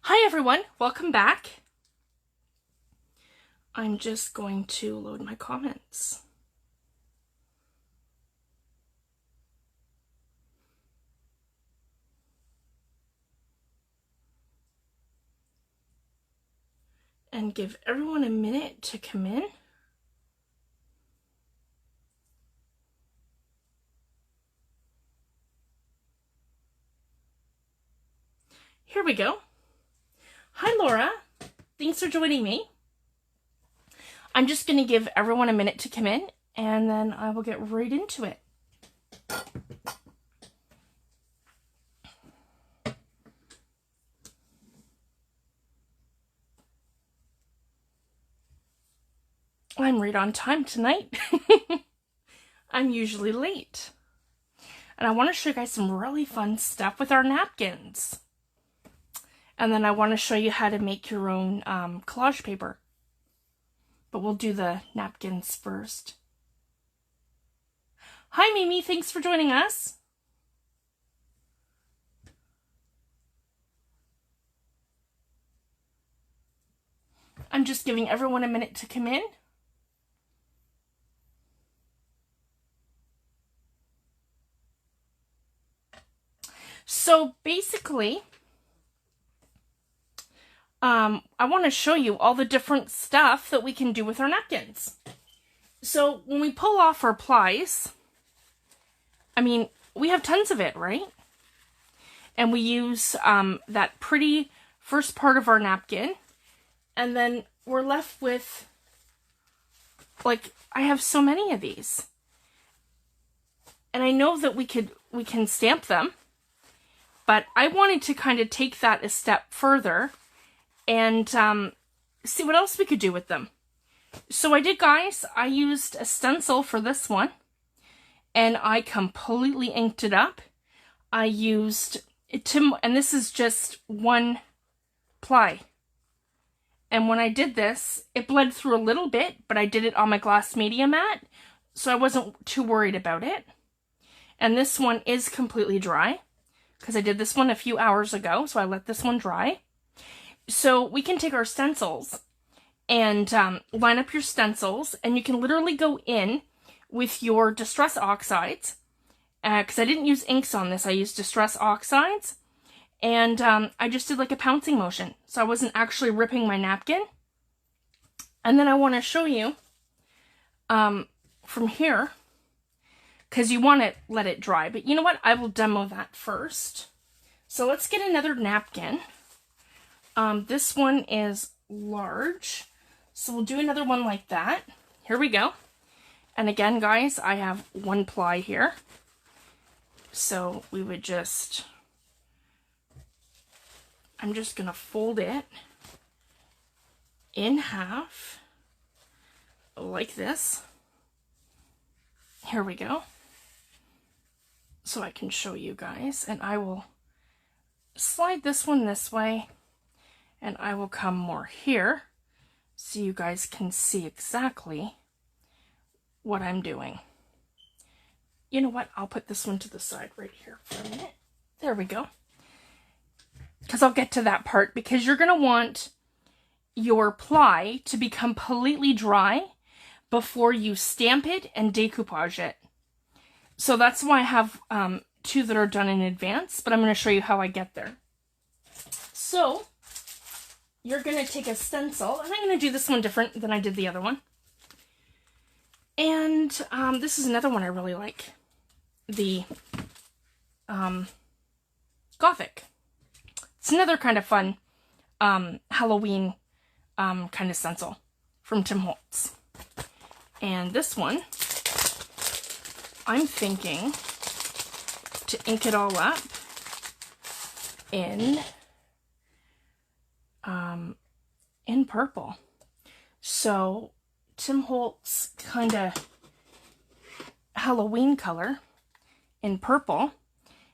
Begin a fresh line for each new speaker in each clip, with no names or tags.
Hi everyone, welcome back. I'm just going to load my comments. And give everyone a minute to come in. Here we go. Hi Laura, thanks for joining me. I'm just going to give everyone a minute to come in and then I will get right into it. I'm right on time tonight. I'm usually late. And I want to show you guys some really fun stuff with our napkins. And then I want to show you how to make your own collage paper. But we'll do the napkins first. Hi Mimi, thanks for joining us. I'm just giving everyone a minute to come in. So basically, I want to show you all the different stuff that we can do with our napkins. So when we pull off our plies, I mean, we have tons of it, right? And we use that pretty first part of our napkin, and then we're left with, like, I have so many of these. And I know that we can stamp them, but I wanted to kind of take that a step further and see what else we could do with them. So I did, guys. I used a stencil for this one, and I completely inked it up. I used it and this is just one ply. And when I did this, it bled through a little bit, but I did it on my glass media mat, so I wasn't too worried about it. And this one is completely dry, because I did this one a few hours ago, so I let this one dry. So we can take our stencils and line up your stencils, and you can literally go in with your Distress Oxides, because I didn't use inks on this, I used Distress Oxides, and I just did like a pouncing motion, so I wasn't actually ripping my napkin. And then I want to show you from here, because you want to let it dry, but you know what, I will demo that first. So let's get another napkin. This one is large, so we'll do another one like that. Here we go. And again, guys, I have one ply here. So we would just, I'm just going to fold it in half like this. Here we go. So I can show you guys, and I will slide this one this way, and I will come more here so you guys can see exactly what I'm doing. You know what? I'll put this one to the side right here for a minute. There we go. Because I'll get to that part, because you're going to want your ply to be completely dry before you stamp it and decoupage it. So that's why I have two that are done in advance, but I'm going to show you how I get there. So you're going to take a stencil, and I'm going to do this one different than I did the other one. And this is another one I really like. The Gothic. It's another kind of fun Halloween kind of stencil from Tim Holtz. And this one, I'm thinking to ink it all up in purple. So Tim Holtz kind of Halloween color in purple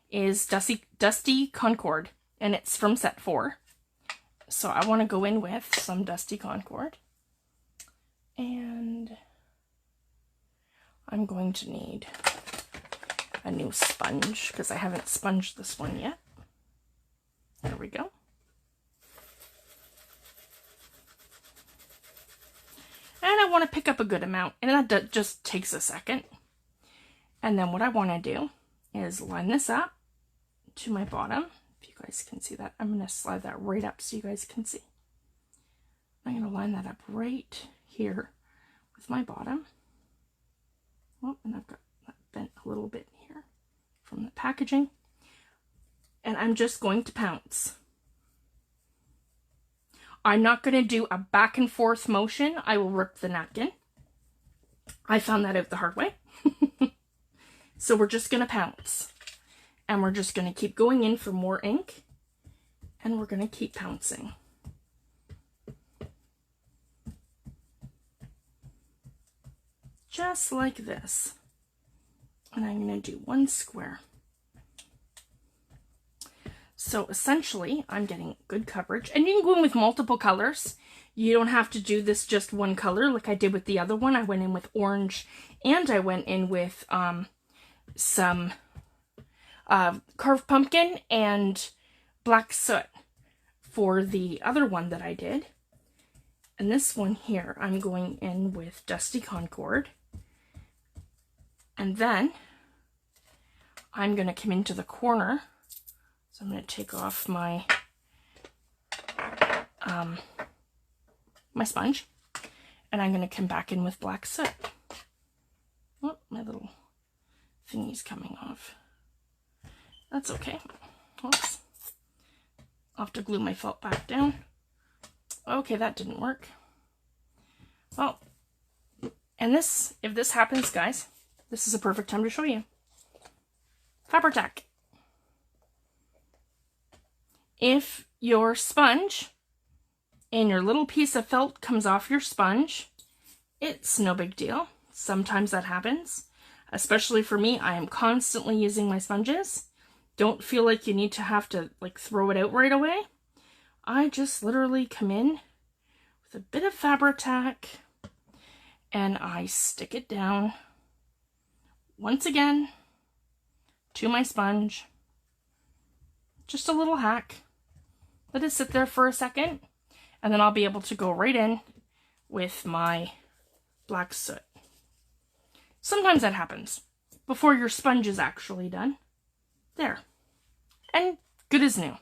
is Dusty Concord, and it's from set 4. So I want to go in with some Dusty Concord, and I'm going to need a new sponge because I haven't sponged this one yet. There we go. And I want to pick up a good amount, and that just takes a second. And then what I want to do is line this up to my bottom. If you guys can see that, I'm going to slide that right up so you guys can see. I'm going to line that up right here with my bottom. Oh, and I've got that bent a little bit here from the packaging. And I'm just going to pounce. I'm not going to do a back and forth motion. I will rip the napkin. I found that out the hard way. So we're just going to pounce. And we're just going to keep going in for more ink. And we're going to keep pouncing. Just like this. And I'm going to do one square. So essentially, I'm getting good coverage. And you can go in with multiple colors. You don't have to do this just one color like I did with the other one. I went in with orange, and I went in with some carved pumpkin and black soot for the other one that I did. And this one here, I'm going in with Dusty Concord. And then I'm going to come into the corner. So I'm going to take off my my sponge, and I'm going to come back in with black soot. Oh, my little thingy's coming off. That's okay. Oops. I'll have to glue my felt back down. Okay, that didn't work. Well, and this, if this happens, guys, this is a perfect time to show you. Fabri-Tac. If your sponge and your little piece of felt comes off your sponge, it's no big deal. Sometimes that happens. Especially for me, I am constantly using my sponges. Don't feel like you need to have to like throw it out right away. I just literally come in with a bit of Fabri-Tac and I stick it down once again to my sponge. Just a little hack. Let it sit there for a second, and then I'll be able to go right in with my black soot. Sometimes that happens before your sponge is actually done. There. And good as new.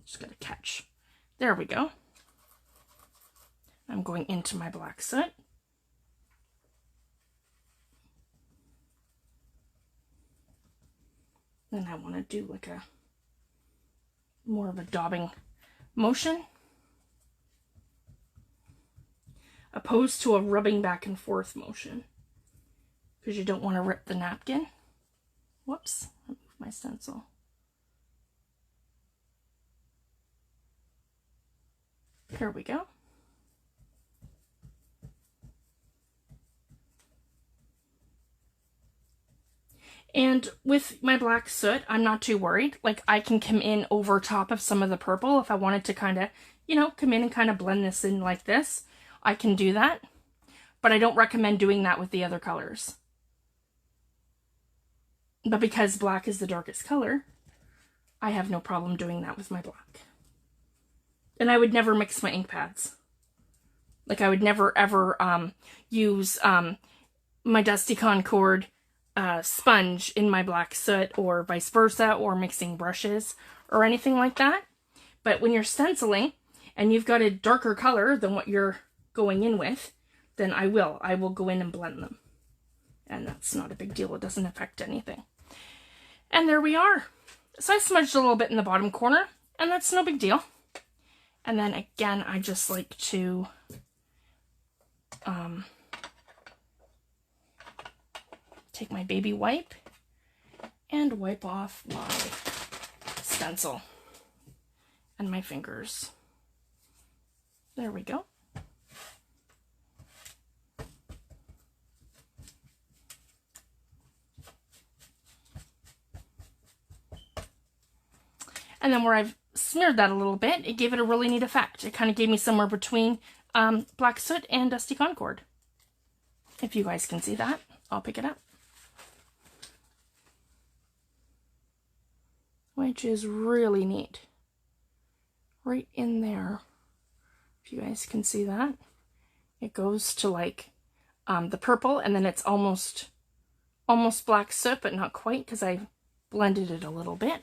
Just gotta catch. There we go. I'm going into my black soot. Then I want to do like a more of a daubing motion, opposed to a rubbing back and forth motion, because you don't want to rip the napkin. Whoops, I moved my stencil. Here we go. And with my black soot, I'm not too worried. Like, I can come in over top of some of the purple if I wanted to kind of, you know, come in and kind of blend this in like this. I can do that. But I don't recommend doing that with the other colors. But because black is the darkest color, I have no problem doing that with my black. And I would never mix my ink pads. Like, I would never ever use my Dusty Concord sponge in my black soot, or vice versa, or mixing brushes or anything like that. But when you're stenciling and you've got a darker color than what you're going in with, then I will go in and blend them. And that's not a big deal. It doesn't affect anything. And there we are. So I smudged a little bit in the bottom corner, and that's no big deal. And then again, I just like to take my baby wipe and wipe off my stencil and my fingers. There we go. And then where I've smeared that a little bit, it gave it a really neat effect. It kind of gave me somewhere between black soot and Dusty Concord. If you guys can see that, I'll pick it up. Which is really neat. Right in there If you guys can see that. It goes to like the purple, and then it's almost black soot, but not quite because I blended it a little bit.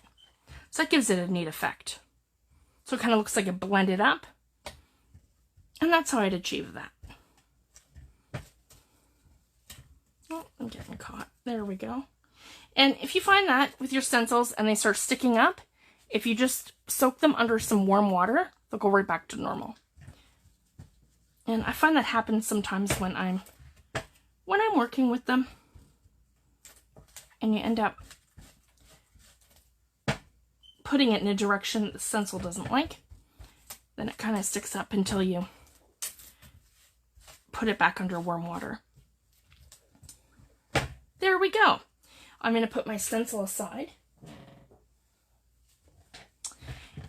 So that gives it a neat effect. So it kind of looks like it blended up. And that's how I'd achieve that. Oh, I'm getting caught. There we go. And if you find that with your stencils and they start sticking up, if you just soak them under some warm water, they'll go right back to normal. And I find that happens sometimes when I'm working with them. And you end up putting it in a direction that the stencil doesn't like. Then it kind of sticks up until you put it back under warm water. There we go. I'm going to put my stencil aside.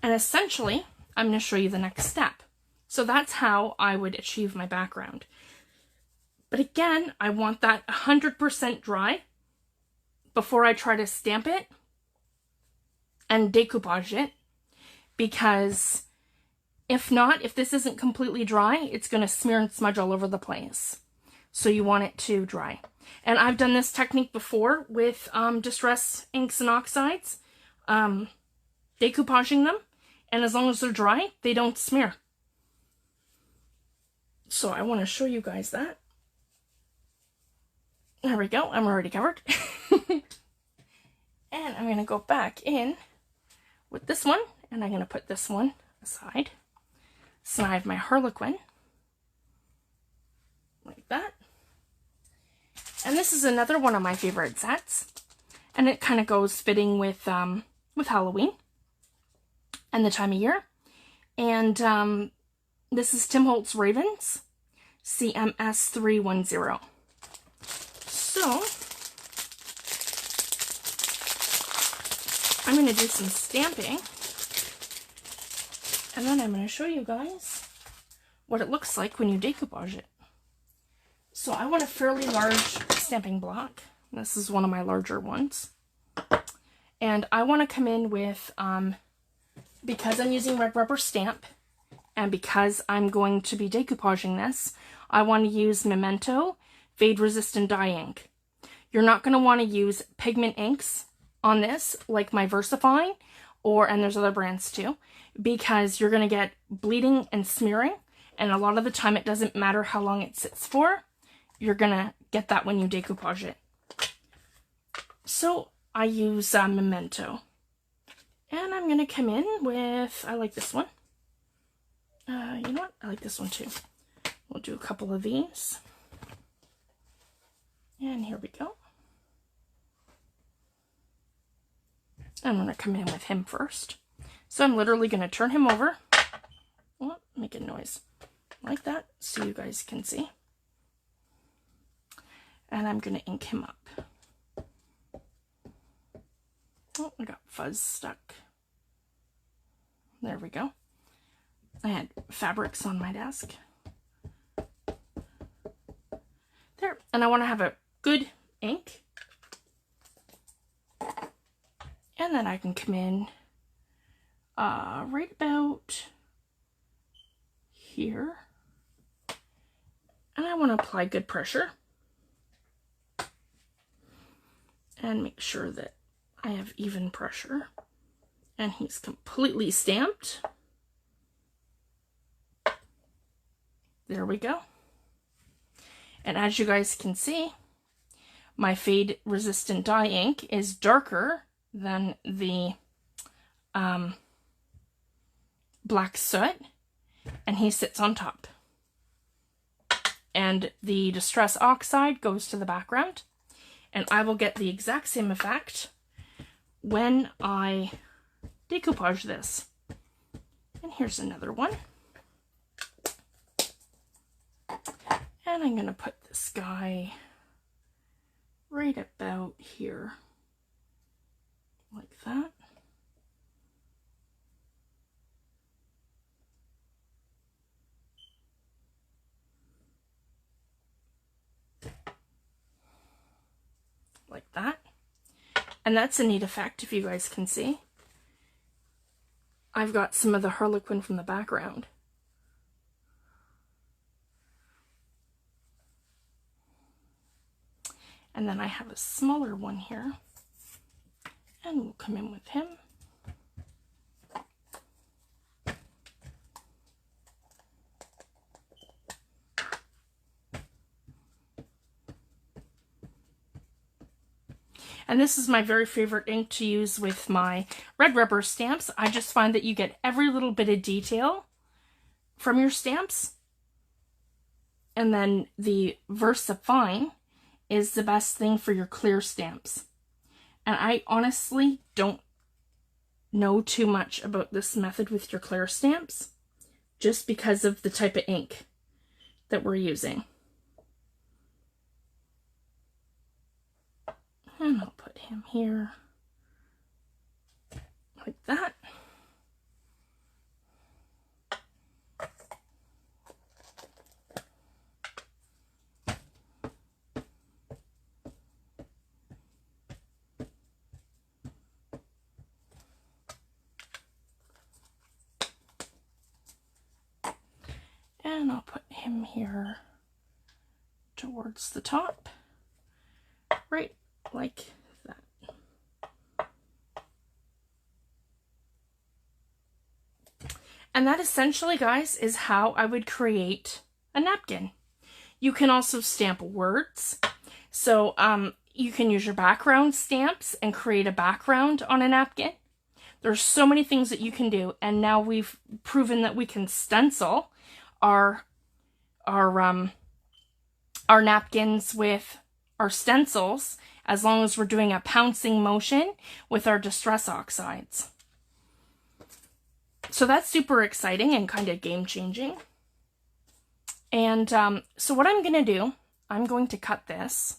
And essentially, I'm going to show you the next step. So that's how I would achieve my background. But again, I want that 100% dry before I try to stamp it and decoupage it, because if not, if this isn't completely dry, it's going to smear and smudge all over the place. So you want it to dry. And I've done this technique before with distress inks and oxides, decoupaging them, and as long as they're dry, they don't smear. So I want to show you guys that. There we go, I'm already covered. And I'm going to go back in with this one, and I'm going to put this one aside. So I have my Harlequin, like that. And this is another one of my favorite sets, and it kind of goes fitting with Halloween and the time of year. And this is Tim Holtz Ravens, CMS 310. So I'm going to do some stamping, and then I'm going to show you guys what it looks like when you decoupage it. So I want a fairly large stamping block. This is one of my larger ones. And I want to come in with, because I'm using red rubber stamp, and because I'm going to be decoupaging this, I want to use Memento fade resistant dye ink. You're not going to want to use pigment inks on this, like my VersaFine, and there's other brands too, because you're going to get bleeding and smearing, and a lot of the time it doesn't matter how long it sits for. You're going to get that when you decoupage it. So I use Memento. And I'm going to come in with, I like this one. You know what? I like this one too. We'll do a couple of these. And here we go. I'm going to come in with him first. So I'm literally going to turn him over. Oh, make a noise like that so you guys can see. And I'm going to ink him up. Oh, I got fuzz stuck. There we go. I had fabrics on my desk. There. And I want to have a good ink. And then I can come in right about here. And I want to apply good pressure. And make sure that I have even pressure. And he's completely stamped. There we go. And as you guys can see, my fade resistant dye ink is darker than the black soot, and he sits on top. And the distress oxide goes to the background, and I will get the exact same effect when I decoupage this. And here's another one. And I'm going to put this guy right about here, like that. Like that. And that's a neat effect, if you guys can see. I've got some of the Harlequin from the background And then I have a smaller one here, and we'll come in with him. And this is my very favorite ink to use with my red rubber stamps. I just find that you get every little bit of detail from your stamps. And then the VersaFine is the best thing for your clear stamps. And I honestly don't know too much about this method with your clear stamps, just because of the type of ink that we're using. And I'll put him here like that. And I'll put him here towards the top, right like that. And that essentially, guys, is how I would create a napkin. You can also stamp words. So you can use your background stamps and create a background on a napkin. There's so many things that you can do. And now we've proven that we can stencil our napkins with our stencils, as long as we're doing a pouncing motion with our Distress Oxides. So that's super exciting and kind of game-changing. And so what I'm going to do, I'm going to cut this.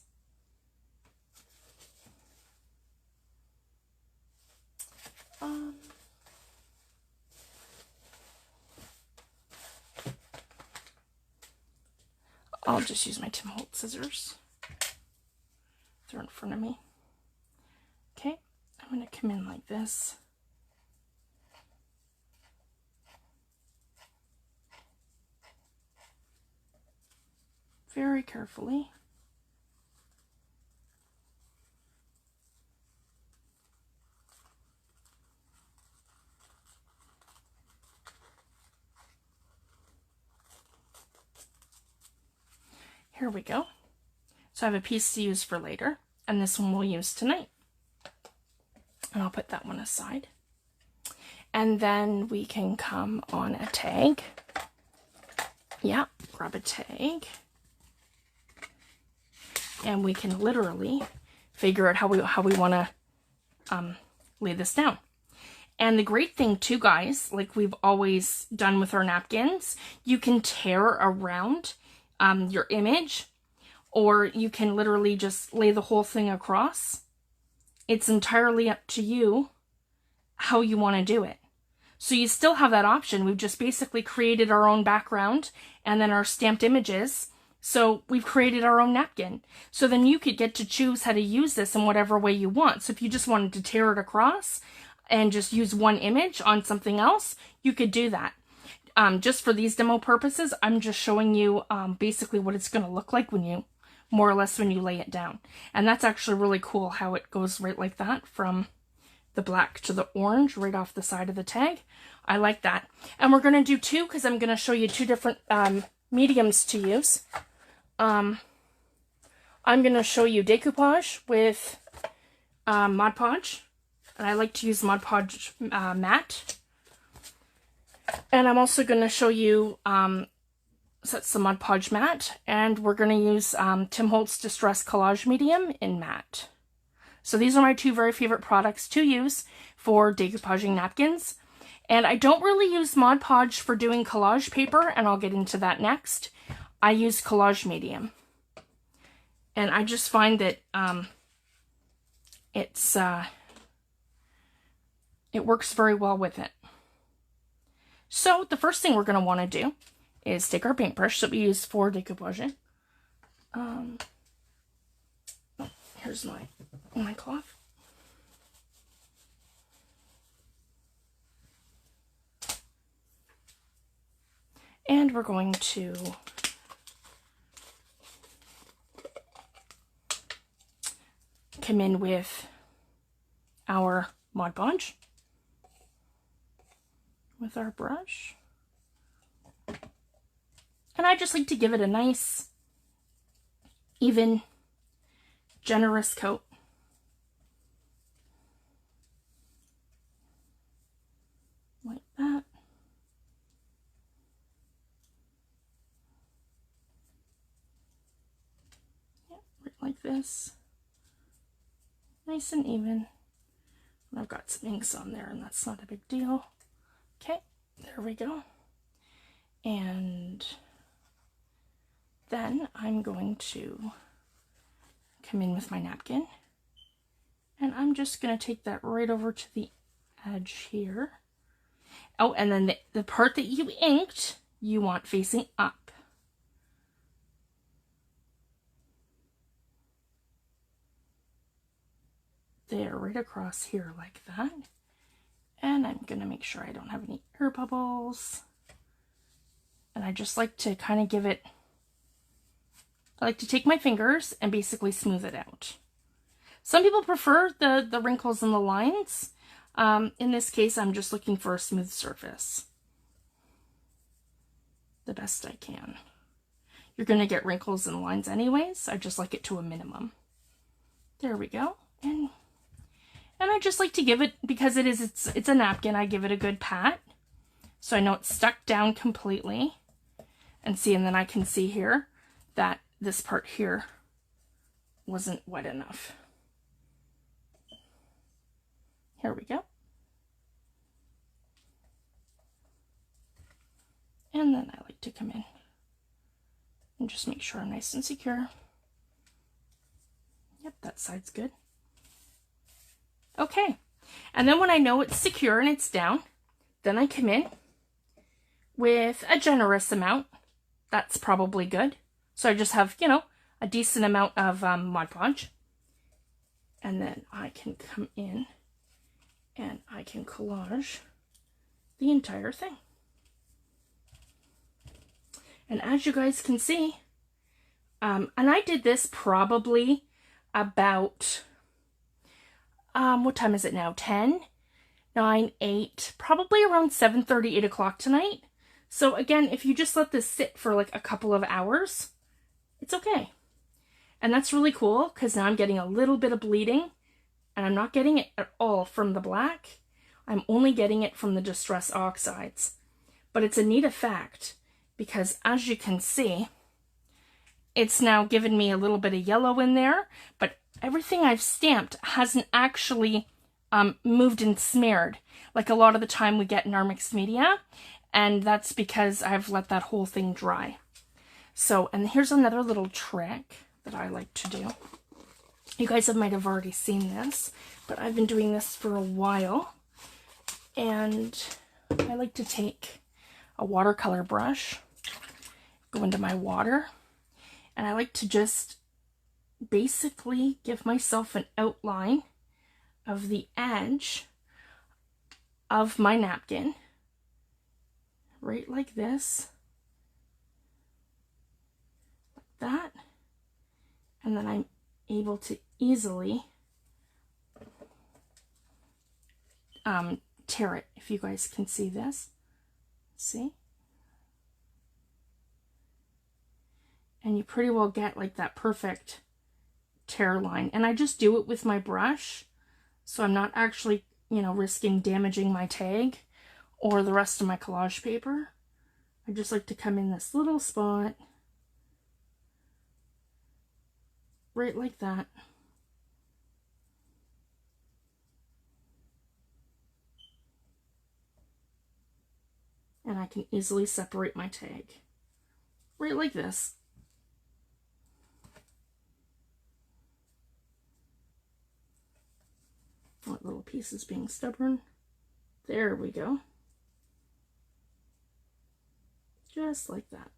I'll just use my Tim Holtz scissors. They're in front of me. Okay, I'm going to come in like this. Very carefully. Here we go. So I have a piece to use for later, and this one we'll use tonight. And I'll put that one aside. And then we can come on a tag. Yeah, grab a tag. And we can literally figure out how we want to lay this down. And the great thing too, guys, like we've always done with our napkins, you can tear around your image, or you can literally just lay the whole thing across. It's entirely up to you how you want to do it. So you still have that option. We've just basically created our own background and then our stamped images. So we've created our own napkin. So then you could get to choose how to use this in whatever way you want. So if you just wanted to tear it across and just use one image on something else, you could do that. Just for these demo purposes, I'm just showing you basically what it's going to look like when you, more or less, when you lay it down. And that's actually really cool how it goes right like that from the black to the orange right off the side of the tag. I like that. And we're going to do two because I'm going to show you two different mediums to use. I'm going to show you decoupage with Mod Podge. And I like to use Mod Podge matte. And I'm also going to show you, so that's the Mod Podge matte, and we're going to use Tim Holtz Distress Collage Medium in matte. So these are my two very favorite products to use for decoupaging napkins. And I don't really use Mod Podge for doing collage paper, and I'll get into that next. I use Collage Medium. And I just find that it works very well with it. So the first thing we're going to want to do is take our paintbrush that we use for decoupaging. Here's my cloth. And we're going to come in with our Mod Podge with our brush. And I just like to give it a nice, even, generous coat. Like that. Yeah, right like this. Nice and even. And I've got some inks on there, and that's not a big deal. Okay, there we go. And then I'm going to come in with my napkin, and I'm just going to take that right over to the edge here. Oh, and then the part that you inked, you want facing up. There, right across here like that. And I'm going to make sure I don't have any air bubbles. And I just like to kind of give it, I like to take my fingers and basically smooth it out. Some people prefer the wrinkles and the lines. In this case, I'm just looking for a smooth surface. The best I can. You're going to get wrinkles and lines anyways. I just like it to a minimum. There we go. And I just like to give it, because it's a napkin, I give it a good pat. So I know it's stuck down completely. And see, and then I can see here that this part here wasn't wet enough. Here we go. And then I like to come in and just make sure I'm nice and secure. Yep, that side's good. Okay, and then when I know it's secure and it's down, then I come in with a generous amount. That's probably good. So I just have, you know, a decent amount of Mod Podge. And then I can come in and I can collage the entire thing. And as you guys can see, and I did this probably about, what time is it now? 10, 9, 8, probably around 7:30, 8 o'clock tonight. So again, if you just let this sit for like a couple of hours, it's okay. And that's really cool, because now I'm getting a little bit of bleeding, and I'm not getting it at all from the black. I'm only getting it from the Distress Oxides. But it's a neat effect, because as you can see, it's now given me a little bit of yellow in there, but everything I've stamped hasn't actually moved and smeared like a lot of the time we get in our mixed media, and that's because I've let that whole thing dry. So, and here's another little trick that I like to do. You guys might have already seen this, but I've been doing this for a while, and I like to take a watercolor brush, go into my water, and I like to just basically give myself an outline of the edge of my napkin, right like this, like that, and then I'm able to easily tear it, if you guys can see this. See? And you pretty well get like that perfect tear line. And I just do it with my brush, so I'm not actually, you know, risking damaging my tag or the rest of my collage paper. I just like to come in this little spot, right like that. And I can easily separate my tag, right like this. That little piece is being stubborn. There we go. Just like that.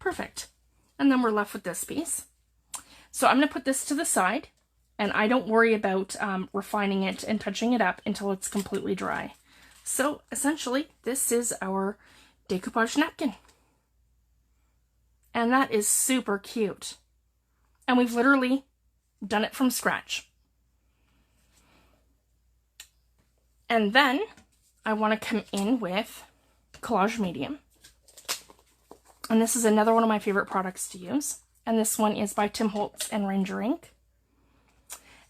Perfect. And then we're left with this piece. So I'm going to put this to the side, and I don't worry about refining it and touching it up until it's completely dry. So essentially, this is our decoupage napkin. And that is super cute. And we've literally done it from scratch. And then I want to come in with Collage Medium. And this is another one of my favorite products to use. And this one is by Tim Holtz and Ranger Ink.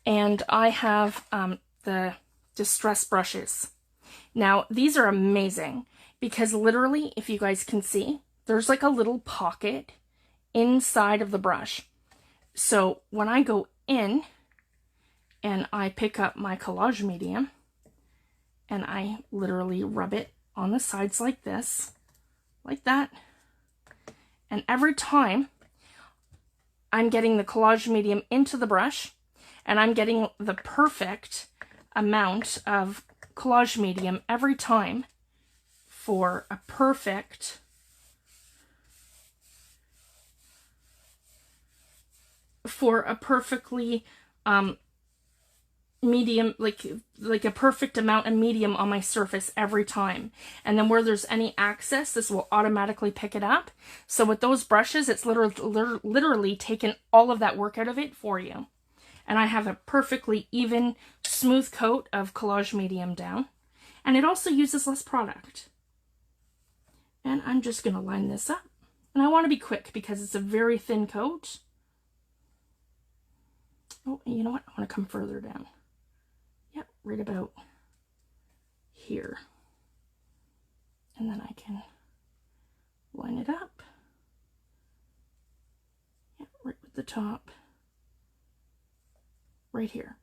And I have the Distress brushes. Now, these are amazing because literally, if you guys can see, there's like a little pocket inside of the brush. So when I go in and I pick up my Collage Medium and I literally rub it on the sides like this, like that, and every time I'm getting the Collage Medium into the brush and I'm getting the perfect amount of Collage Medium every time for a perfect perfectly medium, like a perfect amount of medium on my surface every time. And then where there's any excess, this will automatically pick it up. So with those brushes, it's literally taken all of that work out of it for you. And I have a perfectly even, smooth coat of Collage Medium down. And it also uses less product. And I'm just going to line this up. And I want to be quick because it's a very thin coat. Oh, you know what? I want to come further down. Yep, right about here. And then I can line it up. Yep, right with the top. Right here.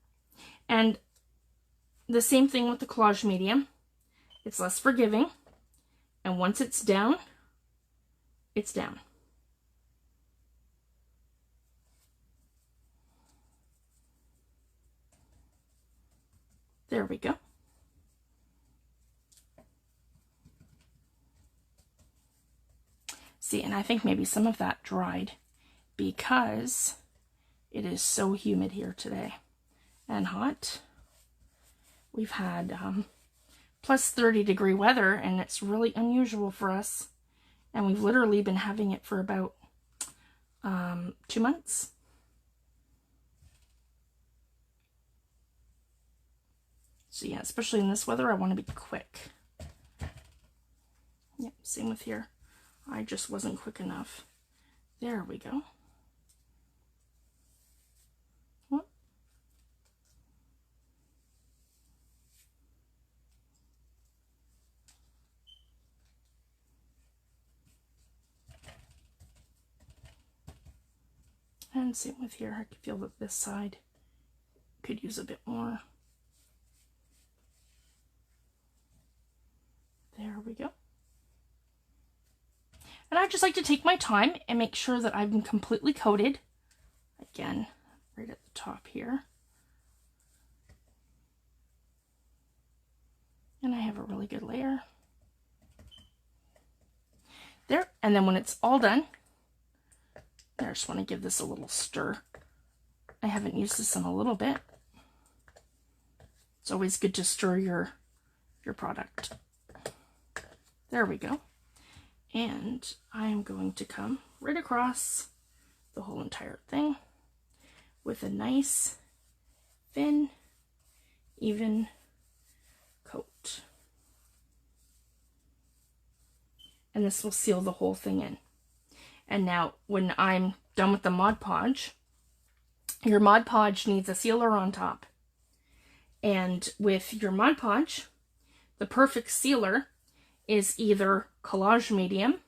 And the same thing with the Collage Medium. It's less forgiving. And once it's down, it's down. There we go. See, and I think maybe some of that dried because it is so humid here today and hot. We've had plus 30-degree weather, and it's really unusual for us. And we've literally been having it for about 2 months. So yeah, especially in this weather, I want to be quick. Yep, same with here. I just wasn't quick enough. There we go. Whoop. And same with here. I can feel that this side could use a bit more. There we go. And I just like to take my time and make sure that I'm completely coated. Again, right at the top here. And I have a really good layer. There, and then when it's all done, I just want to give this a little stir. I haven't used this in a little bit. It's always good to stir your product. There we go. And I am going to come right across the whole entire thing with a nice, thin, even coat. And this will seal the whole thing in. And now when I'm done with the Mod Podge, your Mod Podge needs a sealer on top. And with your Mod Podge, the perfect sealer is either Collage Medium,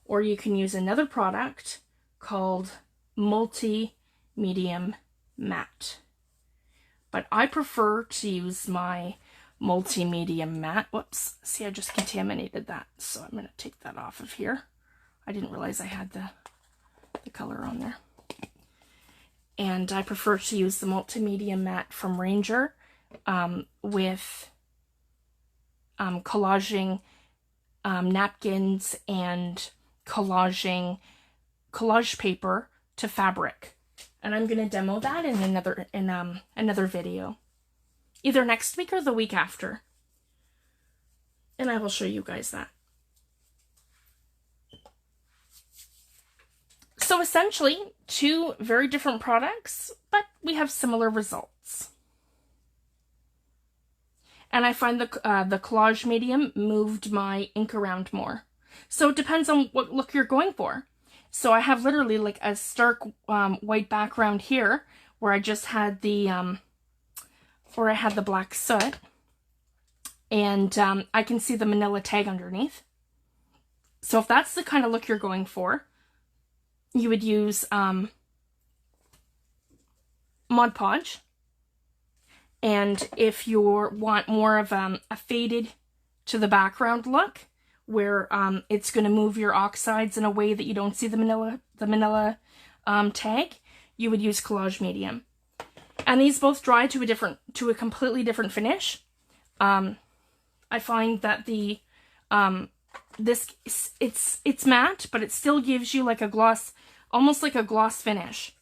or you can use another product called Multi-Medium Matte. But I prefer to use my Multi-Medium Matte. Whoops, see, I just contaminated that, so I'm going to take that off of here. I didn't realize I had the color on there. And I prefer to use the Multi-Medium Matte from Ranger with collaging napkins and collage paper to fabric. And I'm going to demo that in another video, either next week or the week after. And I will show you guys that. So essentially, two very different products, but we have similar results. And I find the collage medium moved my ink around more. So it depends on what look you're going for. So I have literally like a stark white background here where I just had the, where I had the black soot. And I can see the manila tag underneath. So if that's the kind of look you're going for, you would use Mod Podge. And if you want more of a faded to the background look, where it's going to move your oxides in a way that you don't see the manila tag, you would use Collage Medium. And these both dry to a completely different finish. I find that the it's matte, but it still gives you like a gloss, almost like a gloss finish.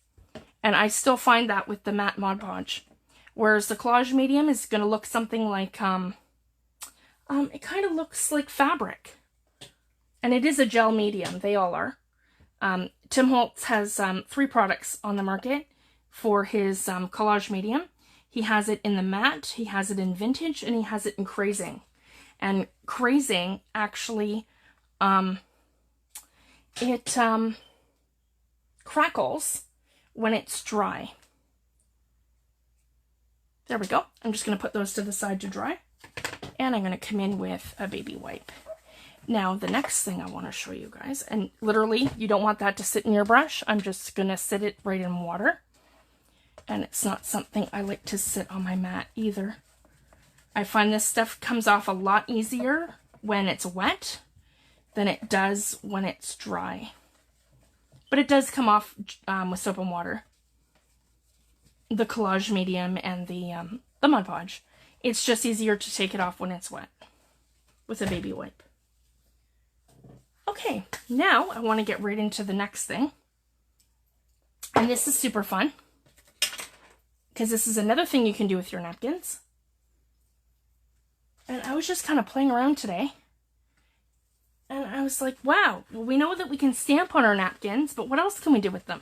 And I still find that with the matte Mod Podge. Whereas the Collage Medium is going to look something like, it kind of looks like fabric. And it is a gel medium. They all are. Tim Holtz has 3 products on the market for his Collage Medium. He has it in the matte, he has it in vintage, and he has it in crazing. And crazing actually, it crackles when it's dry. There we go. I'm just going to put those to the side to dry. And I'm going to come in with a baby wipe. Now, the next thing I want to show you guys, and literally, you don't want that to sit in your brush. I'm just going to sit it right in water. And it's not something I like to sit on my mat either. I find this stuff comes off a lot easier when it's wet than it does when it's dry. But it does come off with soap and water. The Collage Medium and the Mod Podge. It's just easier to take it off when it's wet with a baby wipe. Okay, now I want to get right into the next thing. And this is super fun, because this is another thing you can do with your napkins. And I was just kind of playing around today. And I was like, wow, well, we know that we can stamp on our napkins, but what else can we do with them?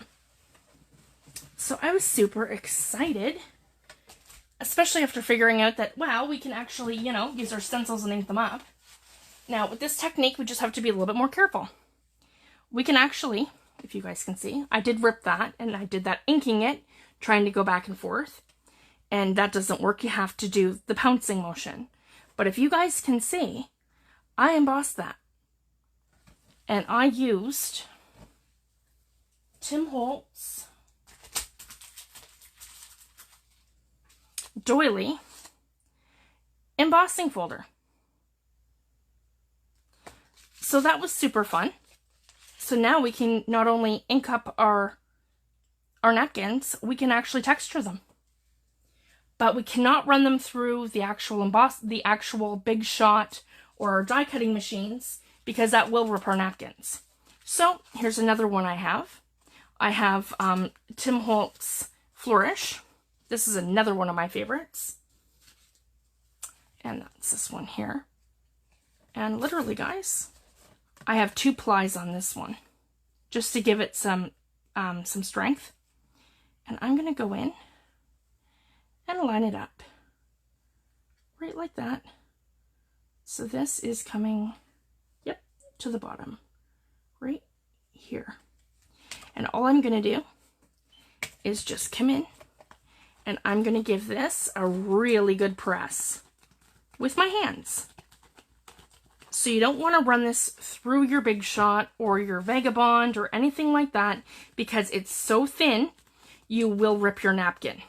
So I was super excited, especially after figuring out that, wow, we can actually, you know, use our stencils and ink them up. Now, with this technique, we just have to be a little bit more careful. We can actually, if you guys can see, I did rip that, and I did that inking it, trying to go back and forth. And that doesn't work. You have to do the pouncing motion. But if you guys can see, I embossed that. And I used Tim Holtz Doily embossing folder. So that was super fun. So now we can not only ink up our napkins, we can actually texture them. But we cannot run them through the actual Big Shot or our die cutting machines, because that will rip our napkins. So here's another one I have. I have Tim Holtz Flourish. This is another one of my favorites. And that's this one here. And literally, guys, I have 2 plies on this one, just to give it some strength. And I'm going to go in and line it up right like that. So this is coming, yep, to the bottom right here. And all I'm going to do is just come in, and I'm going to give this a really good press with my hands. So you don't want to run this through your Big Shot or your Vagabond or anything like that, because it's so thin, you will rip your napkin.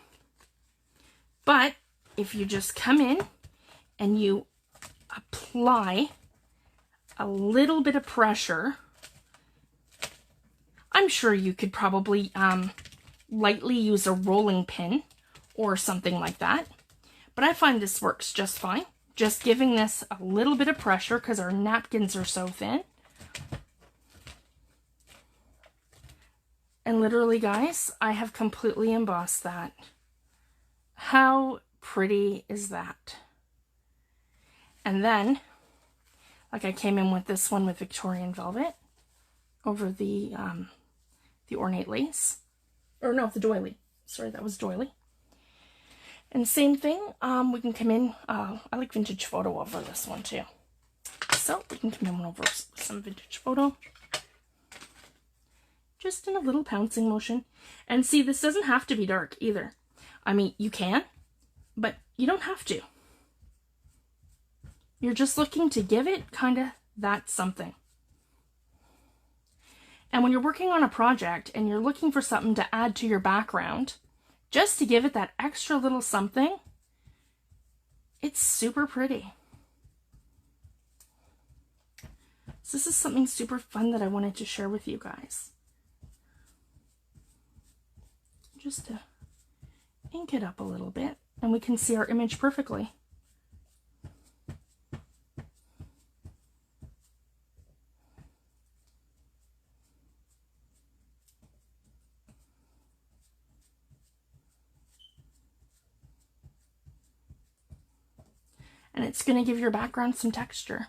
But if you just come in and you apply a little bit of pressure, I'm sure you could probably lightly use a rolling pin or something like that. But I find this works just fine. Just giving this a little bit of pressure because our napkins are so thin. And literally, guys, I have completely embossed that. How pretty is that? And then, like, I came in with this one with Victorian Velvet over the the ornate lace. Or no, the doily. Sorry, that was doily. And same thing, we can come in, I like vintage photo over this one too. So we can come in over some vintage photo. Just in a little pouncing motion. And see, this doesn't have to be dark either. I mean, you can, but you don't have to. You're just looking to give it kind of that something. And when you're working on a project and you're looking for something to add to your background, just to give it that extra little something, it's super pretty. So this is something super fun that I wanted to share with you guys. Just to ink it up a little bit and we can see our image perfectly. And it's going to give your background some texture.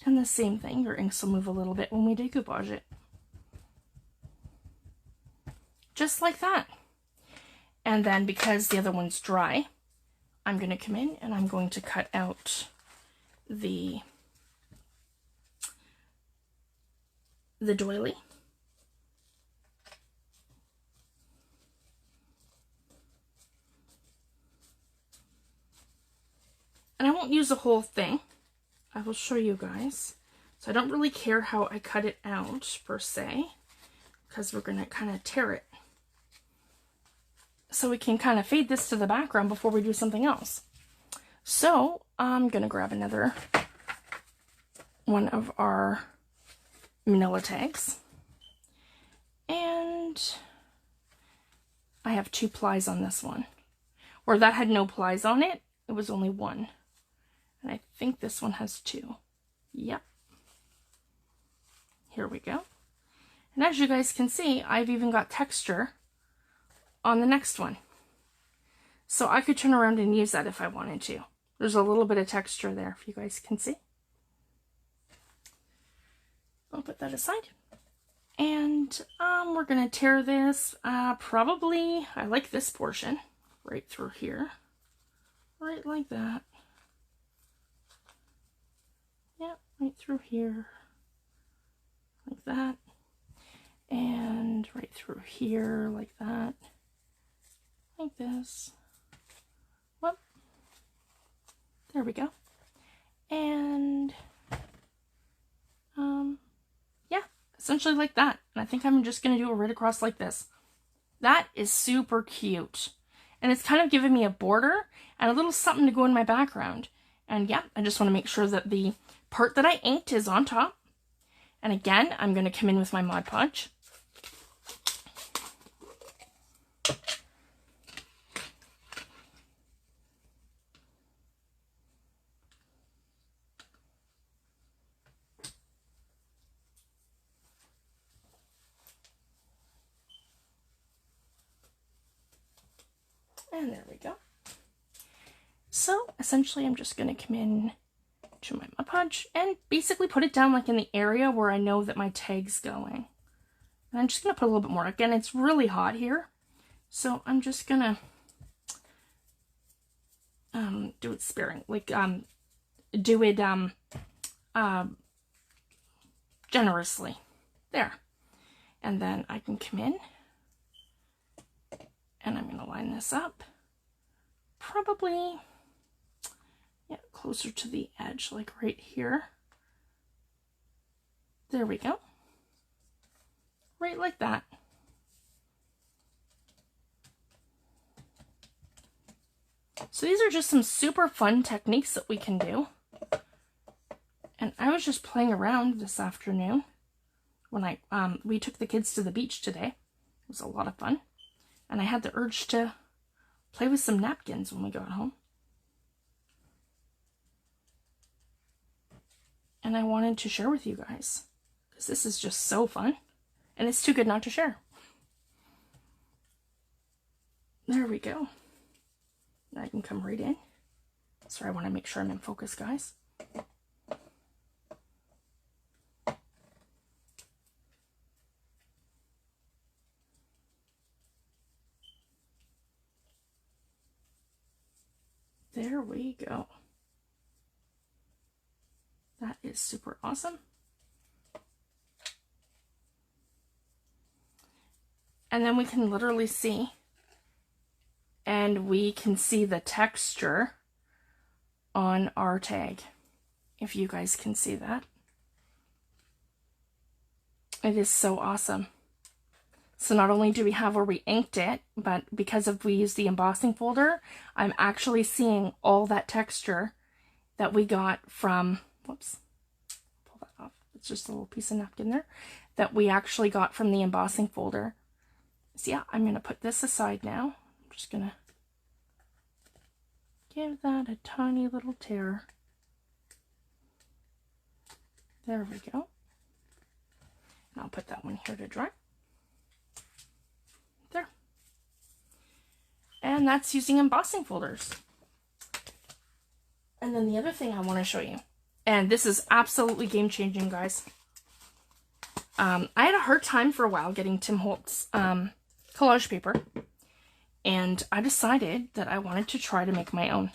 And the same thing, your inks will move a little bit when we decoupage it. Just like that. And then because the other one's dry, I'm going to come in and I'm going to cut out the doily. And I won't use the whole thing. I will show you guys. So I don't really care how I cut it out per se, because we're going to kind of tear it. So we can kind of fade this to the background before we do something else. So I'm going to grab another one of our manila tags. And I have 2 plies on this one. Where that had no plies on it, it was only 1. And I think this one has 2. Yep. Here we go. And as you guys can see, I've even got texture on the next one. So I could turn around and use that if I wanted to. There's a little bit of texture there, if you guys can see. I'll put that aside. And we're going to tear this probably, I like this portion, right through here. Right like that. Yeah, right through here, like that, and right through here, like that, like this. Whoop. There we go. And, yeah, essentially like that. And I think I'm just going to do it right across like this. That is super cute. And it's kind of giving me a border and a little something to go in my background. And yeah, I just want to make sure that the part that I inked is on top. And again, I'm going to come in with my Mod Podge. And there we go. So essentially I'm just going to come in to my Mod Podge and basically put it down like in the area where I know that my tag's going. And I'm just going to put a little bit more. Again, it's really hot here, so I'm just going to do it sparing, like do it generously. There. And then I can come in and I'm going to line this up. Probably, yeah, closer to the edge, like right here. There we go. Right like that. So these are just some super fun techniques that we can do. And I was just playing around this afternoon when we took the kids to the beach today. It was a lot of fun. And I had the urge to play with some napkins when we got home. And I wanted to share with you guys, because this is just so fun. And it's too good not to share. There we go. I can come right in. Sorry, I want to make sure I'm in focus, guys. There we go. That is super awesome. And then we can literally see, and we can see the texture on our tag, if you guys can see that. It is so awesome. So not only do we have where we inked it, but because of we used the embossing folder, I'm actually seeing all that texture that we got from, whoops, pull that off. It's just a little piece of napkin there, that we actually got from the embossing folder. So yeah, I'm going to put this aside now. I'm just going to give that a tiny little tear. There we go. And I'll put that one here to dry. There. And that's using embossing folders. And then the other thing I want to show you, and this is absolutely game-changing, guys. I had a hard time for a while getting Tim Holtz collage paper, and I decided that I wanted to try to make my own.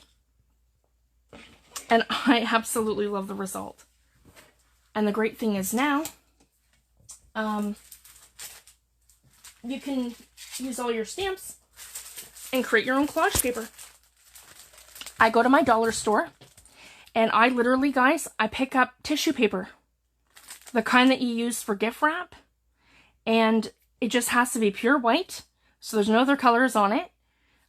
And I absolutely love the result. And the great thing is now, you can use all your stamps and create your own collage paper. I go to my dollar store, and I literally, guys, I pick up tissue paper. The kind that you use for gift wrap, and it just has to be pure white, so there's no other colors on it.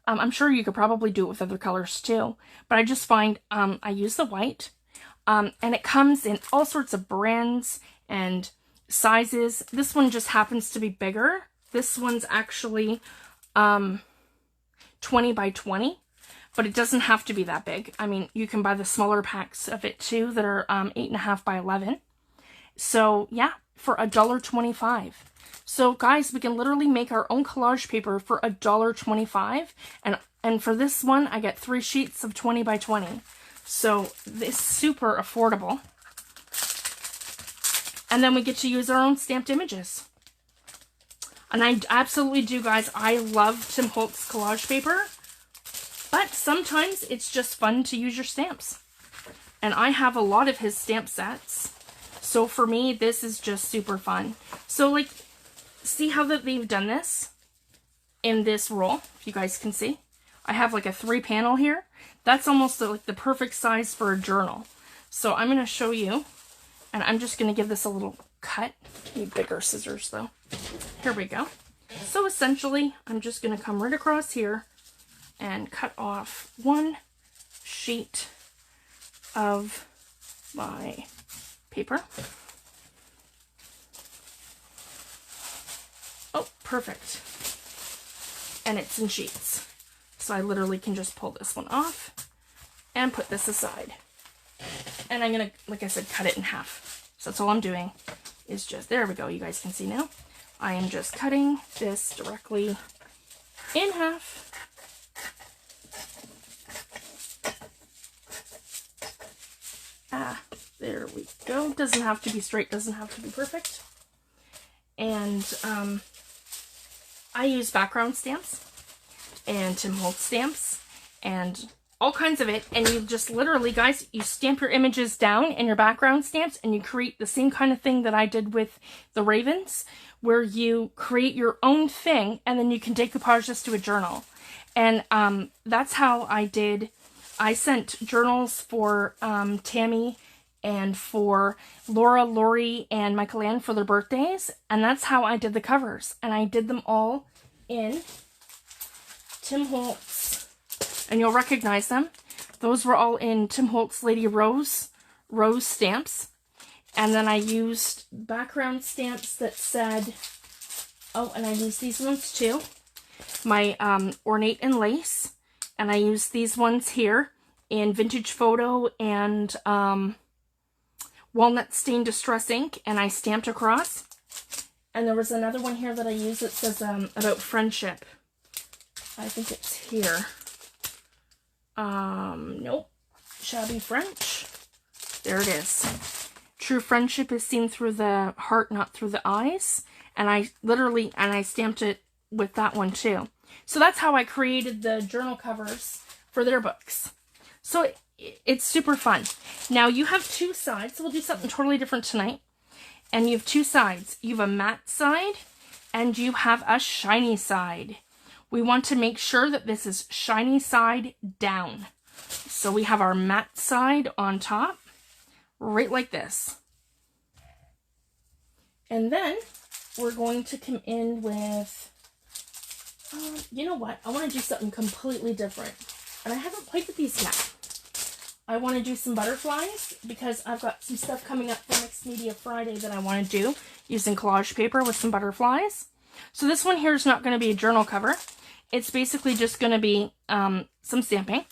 I'm sure you could probably do it with other colors too, but I just find I use the white, and it comes in all sorts of brands and sizes. This one just happens to be bigger. This one's actually 20 by 20, but it doesn't have to be that big. I mean, you can buy the smaller packs of it too that are 8.5 by 11. So yeah, for $1.25. So guys, we can literally make our own collage paper for $1.25. And for this one, I get 3 sheets of 20 by 20. So it's super affordable. And then we get to use our own stamped images. And I absolutely do, guys. I love Tim Holtz collage paper. But sometimes it's just fun to use your stamps. And I have a lot of his stamp sets. So for me, this is just super fun. So like, see how that they've done this in this roll, if you guys can see. I have like a 3-panel here. That's almost like the perfect size for a journal. So I'm going to show you, and I'm just going to give this a little cut. Need bigger scissors though. Here we go. So essentially, I'm just going to come right across here and cut off 1 sheet of my paper. Oh, perfect. And it's in sheets. So I literally can just pull this one off and put this aside. And I'm going to, like I said, cut it in half. So that's all I'm doing is just, there we go, you guys can see now. I am just cutting this directly in half. There we go. Doesn't have to be straight, doesn't have to be perfect. And I use background stamps and Tim Holtz stamps and all kinds of it. And you just literally, guys, you stamp your images down in your background stamps and you create the same kind of thing that I did with the Ravens, where you create your own thing and then you can decoupage this to a journal. And that's how I did. I sent journals for Tammy and for Laura, Lori, and Michael Ann for their birthdays. And that's how I did the covers. And I did them all in Tim Holtz. And you'll recognize them. Those were all in Tim Holtz Lady Rose stamps. And then I used background stamps that said, oh, and I used these ones too. My Ornate and Lace. And I used these ones here in Vintage Photo and Walnut Stained Distress Ink, and I stamped across. And there was another one here that I used that says about friendship. I think it's here. Nope. Shabby French. There it is. True friendship is seen through the heart, not through the eyes. And I literally, and I stamped it with that one too. So that's how I created the journal covers for their books. So it's super fun. Now you have two sides. So we'll do something totally different tonight. And you have two sides. You have a matte side and you have a shiny side. We want to make sure that this is shiny side down. So we have our matte side on top, right like this. And then we're going to come in with, you know what? I want to do something completely different. And I haven't played with these yet. I want to do some butterflies because I've got some stuff coming up for Mixed Media Friday that I want to do using collage paper with some butterflies. So this one here is not going to be a journal cover. It's basically just going to be some stamping.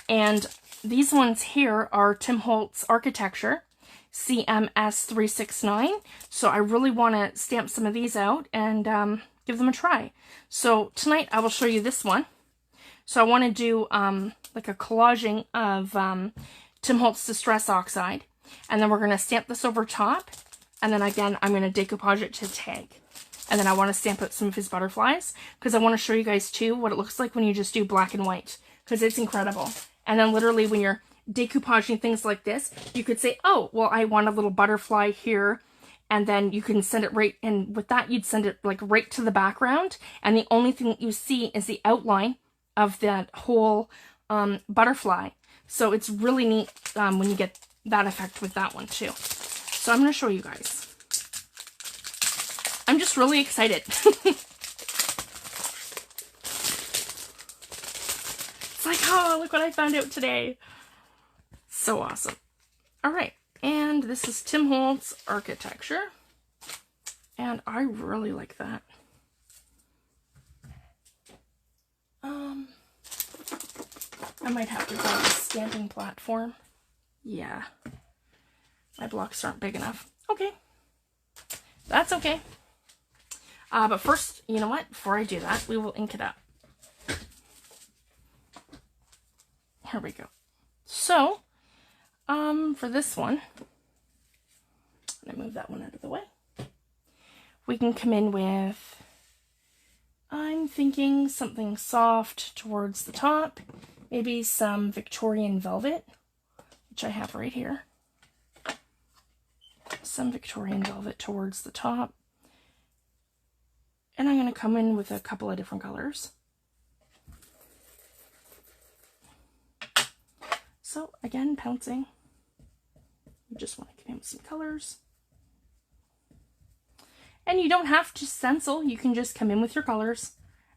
And these ones here are Tim Holtz Architecture CMS 369. So I really want to stamp some of these out and give them a try. So tonight I will show you this one. So I want to do like a collaging of Tim Holtz Distress Oxide. And then we're going to stamp this over top. And then again, I'm going to decoupage it to tag. And then I want to stamp out some of his butterflies because I want to show you guys too what it looks like when you just do black and white, because it's incredible. And then literally when you're decoupaging things like this, you could say, oh, well, I want a little butterfly here. And then you can send it right, and with that, you'd send it like right to the background. And the only thing that you see is the outline of that whole butterfly. So it's really neat when you get that effect with that one too. So I'm going to show you guys. I'm just really excited. It's like, oh, look what I found out today. So awesome. All right. And this is Tim Holtz Architecture. And I really like that. I might have to buy a stamping platform. Yeah. My blocks aren't big enough. Okay. That's okay. But first, you know what? Before I do that, we will ink it up. Here we go. So, for this one, I'm gonna move that one out of the way. We can come in with, I'm thinking something soft towards the top, maybe some Victorian velvet, which I have right here. Some Victorian velvet towards the top. And I'm going to come in with a couple of different colors. So again, pouncing. You just want to come in with some colors. And you don't have to stencil. You can just come in with your colors.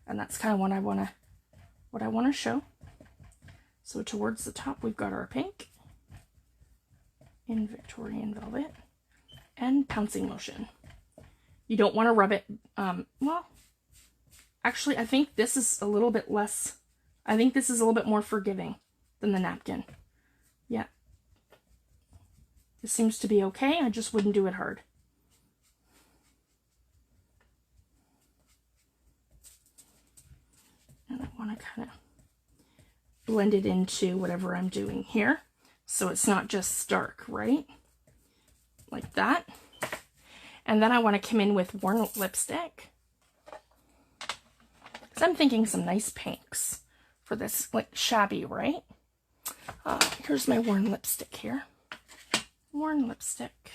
And that's kind of what I want to show. So towards the top, we've got our pink in Victorian velvet and pouncing motion. You don't want to rub it, well, actually, I think this is a little bit less, I think this is a little bit more forgiving than the napkin. Yeah. This seems to be okay. I just wouldn't do it hard. And I want to kind of blend it into whatever I'm doing here. So it's not just stark, right? Like that. And then I want to come in with worn lipstick. Because I'm thinking some nice pinks for this, like shabby, right? Here's my worn lipstick here. Worn lipstick.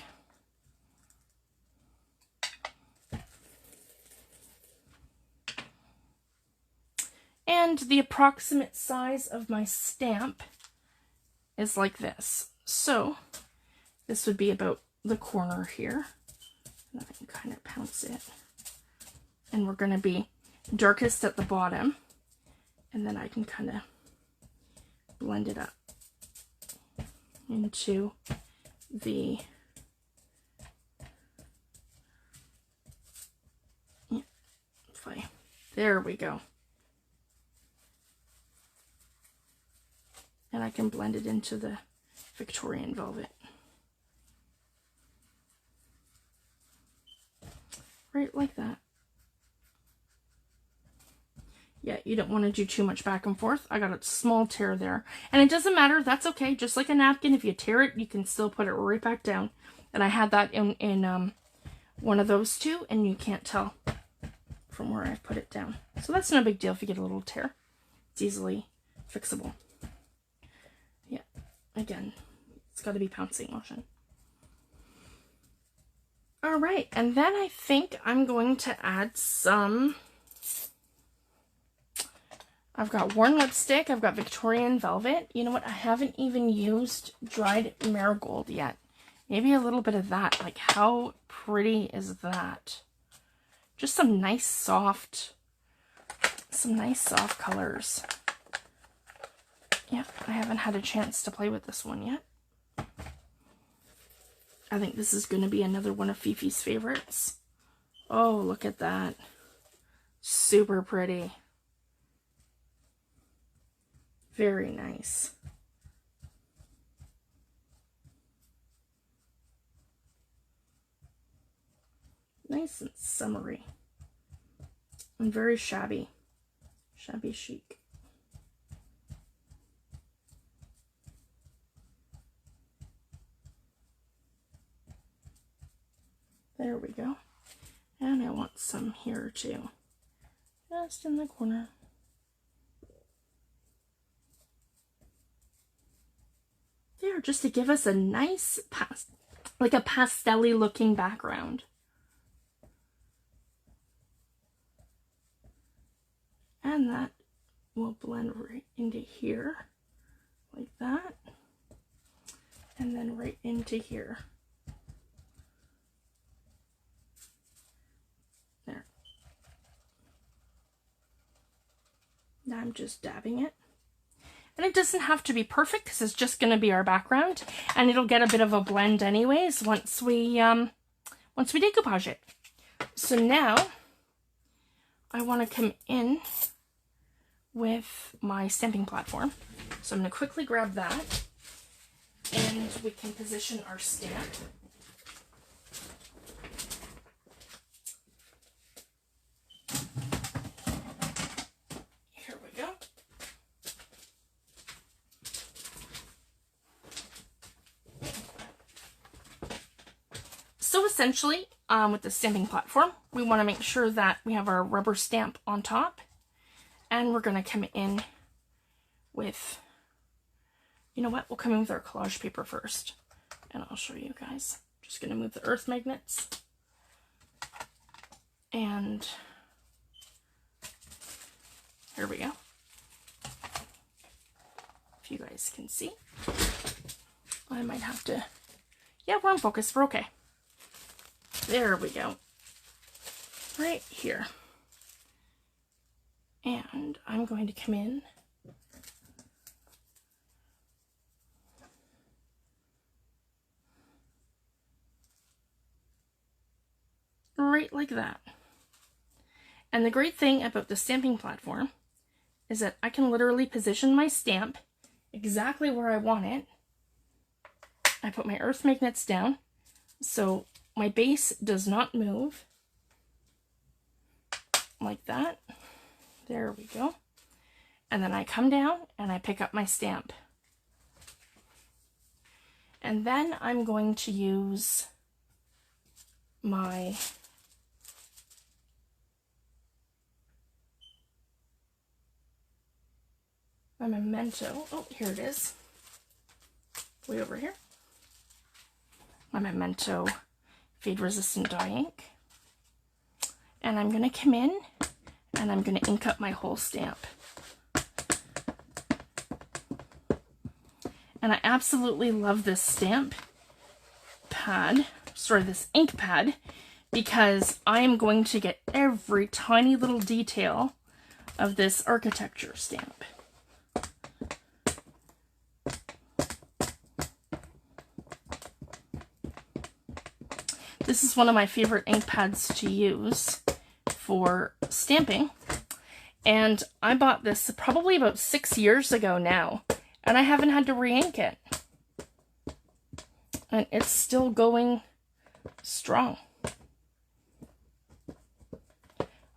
And the approximate size of my stamp is like this. So this would be about the corner here. And I can kind of pounce it. And we're going to be darkest at the bottom. And then I can kind of blend it up into the there we go. And I can blend it into the Victorian velvet. Right like that. Yeah, you don't want to do too much back and forth. I got a small tear there. And it doesn't matter. That's okay. Just like a napkin, if you tear it, you can still put it right back down. And I had that in one of those two, and you can't tell from where I put it down. So that's no big deal if you get a little tear. It's easily fixable. Again, it's got to be pouncing motion. All right, and then I think I'm going to add some, I've got worn lipstick, I've got Victorian Velvet. You know what, I haven't even used dried marigold yet. Maybe a little bit of that. Like, how pretty is that? Just some nice soft colors. Yeah, I haven't had a chance to play with this one yet. I think this is going to be another one of Fifi's favorites. Oh, look at that. Super pretty. Very nice. Nice and summery. And very shabby. Shabby chic. There we go. And I want some here too. Just in the corner. There, just to give us a nice, like a pastel-y looking background. And that will blend right into here, like that. And then right into here. There. Now I'm just dabbing it. And it doesn't have to be perfect because it's just going to be our background, and it'll get a bit of a blend anyways once we decoupage it. So now I want to come in with my stamping platform. So I'm going to quickly grab that, and we can position our stamp. Here we go. So essentially, with the stamping platform, we want to make sure that we have our rubber stamp on top, and we're going to come in with, you know what, we'll come in with our collage paper first, and I'll show you guys. Just going to move the earth magnets, and here we go. If you guys can see, I might have to, yeah, we're on focus, we're okay. There we go. Right here. And I'm going to come in right like that. And the great thing about the stamping platform is that I can literally position my stamp exactly where I want it. I put my earth magnets down, so my base does not move, like that. There we go. And then I come down and I pick up my stamp. And then I'm going to use my memento. Oh, here it is. Way over here. My memento fade resistant dye ink, and I'm going to come in and I'm going to ink up my whole stamp. And I absolutely love this stamp pad, sorry, this ink pad, because I am going to get every tiny little detail of this architecture stamp. This is one of my favorite ink pads to use for stamping, and I bought this probably about 6 years ago now, and I haven't had to re-ink it. And it's still going strong.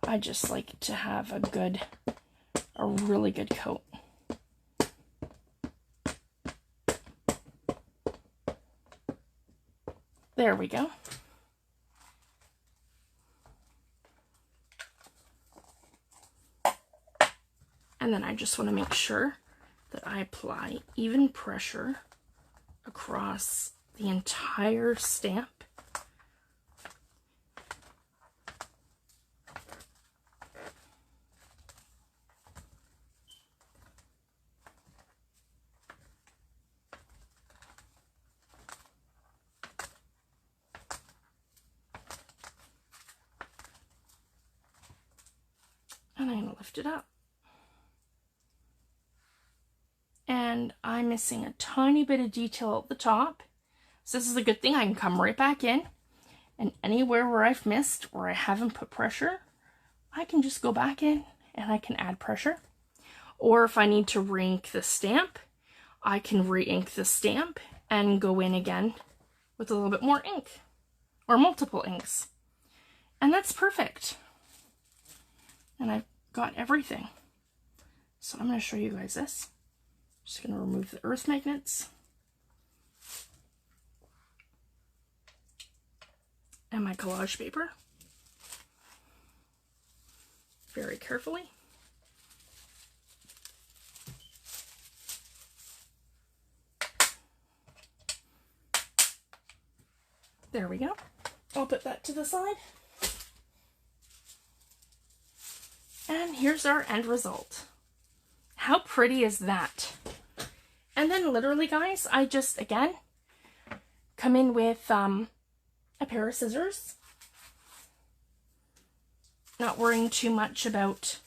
I just like to have a really good coat. There we go. And then I just want to make sure that I apply even pressure across the entire stamp. And I'm going to lift it up. And I'm missing a tiny bit of detail at the top. So this is a good thing. I can come right back in, and anywhere where I've missed, where I haven't put pressure, I can just go back in and I can add pressure. Or if I need to re-ink the stamp, I can re-ink the stamp and go in again with a little bit more ink or multiple inks. And that's perfect. And I've got everything. So I'm going to show you guys this. Just going to remove the earth magnets. And my collage paper. Very carefully. There we go. I'll put that to the side. And here's our end result. How pretty is that? And then literally, guys, I just, again, come in with a pair of scissors. Not worrying too much about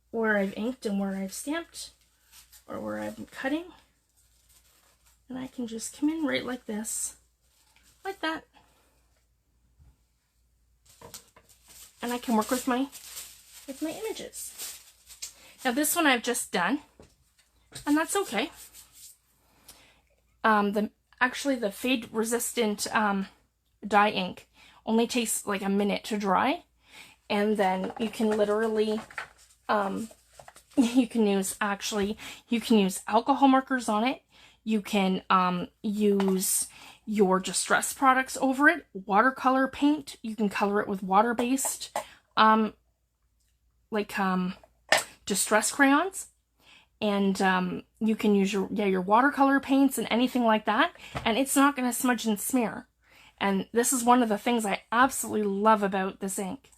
where I've inked and where I've stamped or where I'm cutting. And I can just come in right like this, like that. And I can work with my images. Now this one I've just done, and that's okay. Actually the fade resistant dye ink only takes like a minute to dry, and then you can literally you can use alcohol markers on it. You can use your distress products over it, watercolor paint. You can color it with water-based distress crayons, and you can use your watercolor paints and anything like that, and it's not going to smudge and smear. And this is one of the things I absolutely love about this ink.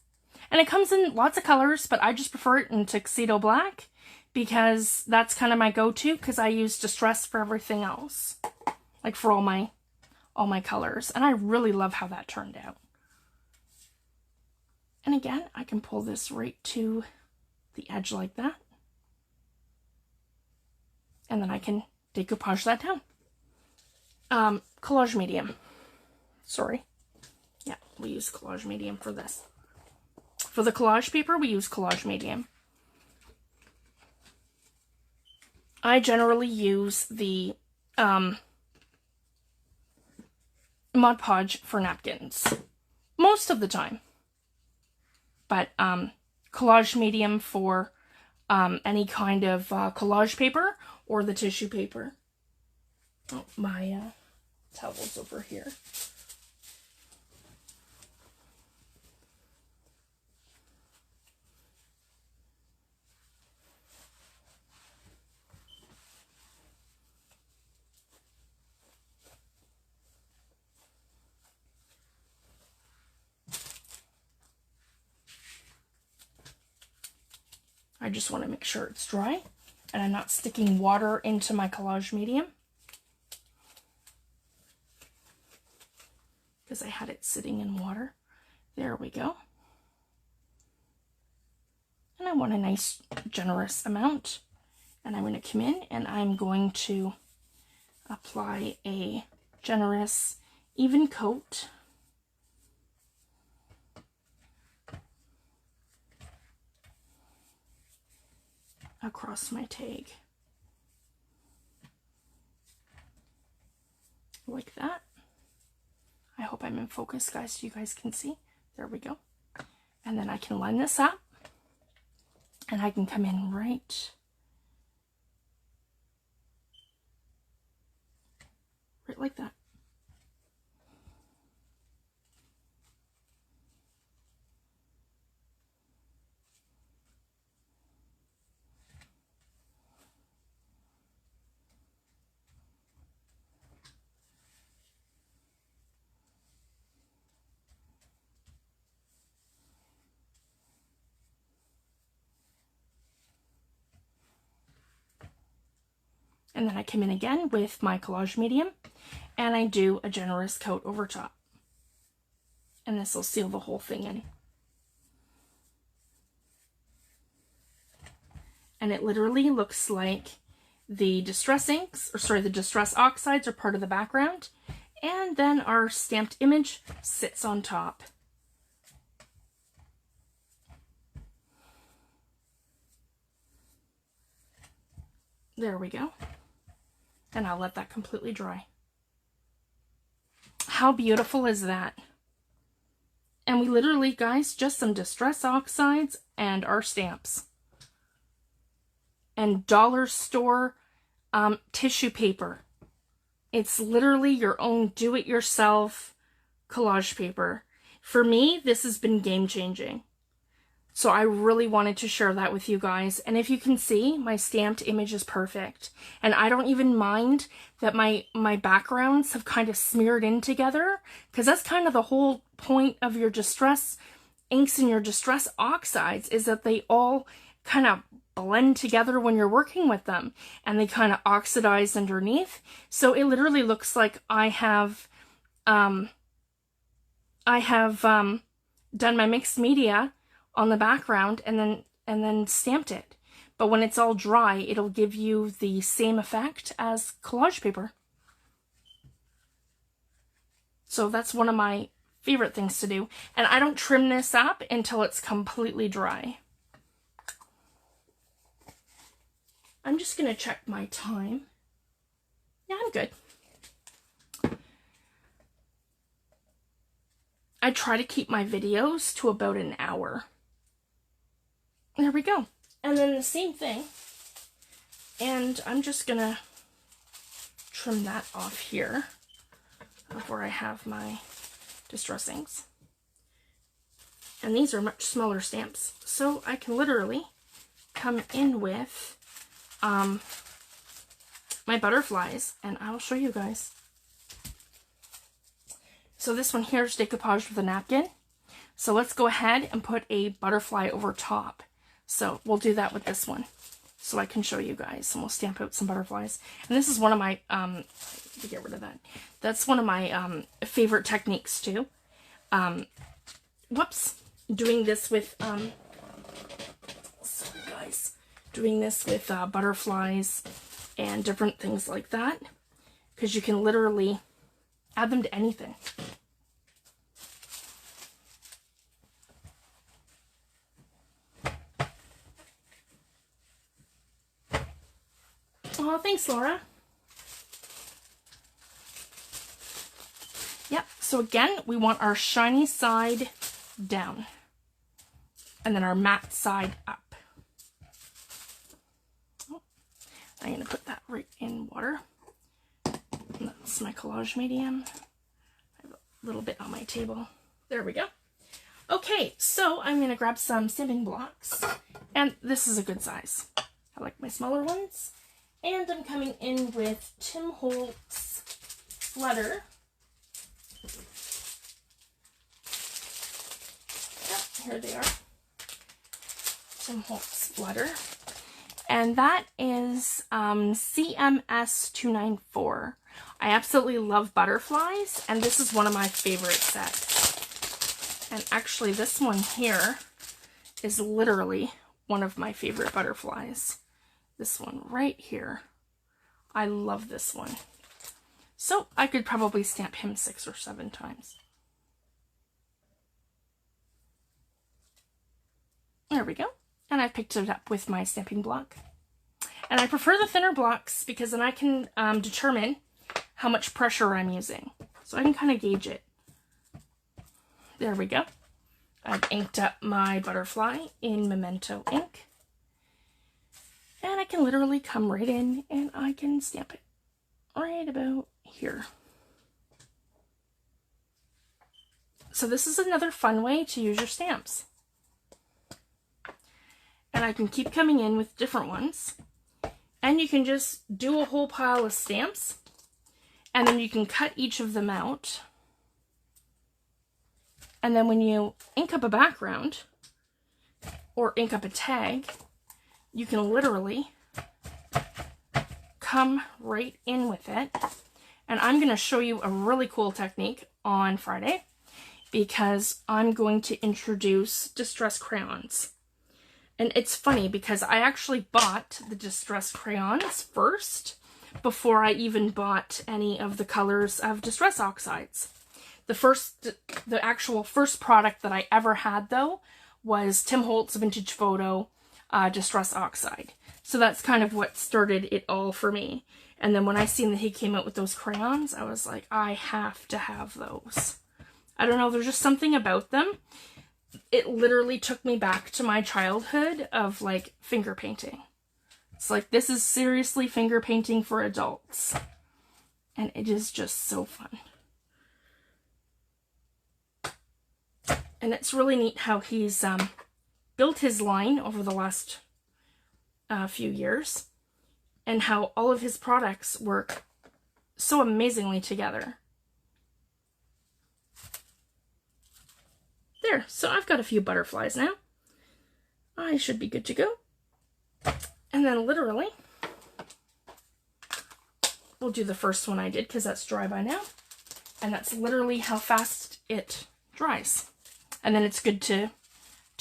And it comes in lots of colors, but I just prefer it in tuxedo black because that's kind of my go-to, because I use distress for everything else, like for all my colors. And I really love how that turned out. And again, I can pull this right to the edge like that. And then I can decoupage that down. Collage medium. Sorry. Yeah, we use collage medium for this. For the collage paper, we use collage medium. I generally use the Mod Podge for napkins. Most of the time. But collage medium for any kind of collage paper or the tissue paper. Oh, my towel's over here. I just want to make sure it's dry and I'm not sticking water into my collage medium, because I had it sitting in water. There we go. And I want a nice generous amount, and I'm going to come in and I'm going to apply a generous even coat . Across my tag. Like that. I hope I'm in focus, guys, so you guys can see. There we go. And then I can line this up, and I can come in right like that. And then I come in again with my collage medium and I do a generous coat over top. And this will seal the whole thing in. And it literally looks like the distress inks, or sorry, the distress oxides are part of the background. And then our stamped image sits on top. There we go. And I'll let that completely dry. How beautiful is that? And we literally, guys, just some distress oxides and our stamps. And dollar store tissue paper. It's literally your own do-it-yourself collage paper. For me, this has been game-changing. So I really wanted to share that with you guys. And if you can see, my stamped image is perfect. And I don't even mind that my backgrounds have kind of smeared in together, because that's kind of the whole point of your distress inks and your distress oxides, is that they all kind of blend together when you're working with them, and they kind of oxidize underneath. So it literally looks like I have done my mixed media on the background and then stamped it. But when it's all dry, it'll give you the same effect as collage paper. So that's one of my favorite things to do. And I don't trim this up until it's completely dry. I'm just going to check my time. Yeah, I'm good. I try to keep my videos to about an hour. There we go. And then the same thing. And I'm just going to trim that off here of where I have my distress inks. And these are much smaller stamps. So I can literally come in with my butterflies, and I'll show you guys. So this one here is decoupage with a napkin. So let's go ahead and put a butterfly over top. So we'll do that with this one, so I can show you guys, and we'll stamp out some butterflies. And this is one of my, to get rid of that, that's one of my favorite techniques too. Doing this with, sorry guys, doing this with butterflies and different things like that, because you can literally add them to anything. Oh, thanks, Laura. Yep, so again, we want our shiny side down, and then our matte side up. Oh, I'm going to put that right in water. And that's my collage medium. I have a little bit on my table. There we go. Okay, so I'm going to grab some stamping blocks, and this is a good size. I like my smaller ones. And I'm coming in with Tim Holtz Flutter. Yep, here they are. Tim Holtz Flutter. And that is CMS 294. I absolutely love butterflies, and this is one of my favorite sets. And actually this one here is literally one of my favorite butterflies. This one right here. I love this one. So I could probably stamp him 6 or 7 times. There we go. And I picked it up with my stamping block. And I prefer the thinner blocks because then I can determine how much pressure I'm using. So I can kind of gauge it. There we go. I've inked up my butterfly in Memento ink. And I can literally come right in and I can stamp it right about here. So this is another fun way to use your stamps. And I can keep coming in with different ones. And you can just do a whole pile of stamps. And then you can cut each of them out. And then when you ink up a background or ink up a tag, you can literally come right in with it. And I'm going to show you a really cool technique on Friday because I'm going to introduce distress crayons. And it's funny because I actually bought the distress crayons first before I even bought any of the colors of distress oxides. The actual first product that I ever had though was Tim Holtz Vintage Photo Distress Oxide. So that's kind of what started it all for me. And then when I seen that he came out with those crayons, I was like, I have to have those. I don't know, there's just something about them. It literally took me back to my childhood of like finger painting. It's like, this is seriously finger painting for adults. And it is just so fun. And it's really neat how he's built his line over the last few years. And how all of his products work so amazingly together. There, so I've got a few butterflies now. I should be good to go. And then literally, we'll do the first one I did because that's dry by now. And that's literally how fast it dries. And then it's good to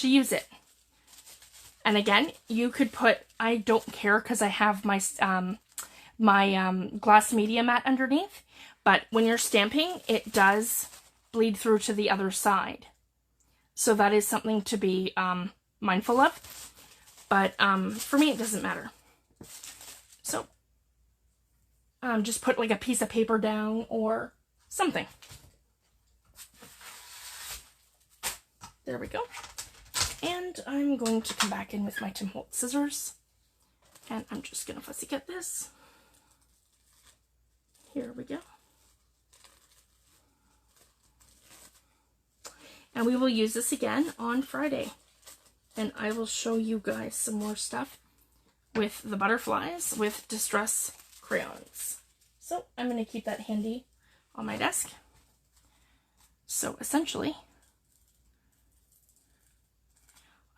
use it. And again, you could put, I don't care because I have my glass media mat underneath. But when you're stamping, it does bleed through to the other side. So that is something to be mindful of. But for me, it doesn't matter. So just put like a piece of paper down or something. There we go. And I'm going to come back in with my Tim Holtz scissors. And I'm just going to fussy cut this. Here we go. And we will use this again on Friday. And I will show you guys some more stuff with the butterflies with distress crayons. So I'm going to keep that handy on my desk. So essentially,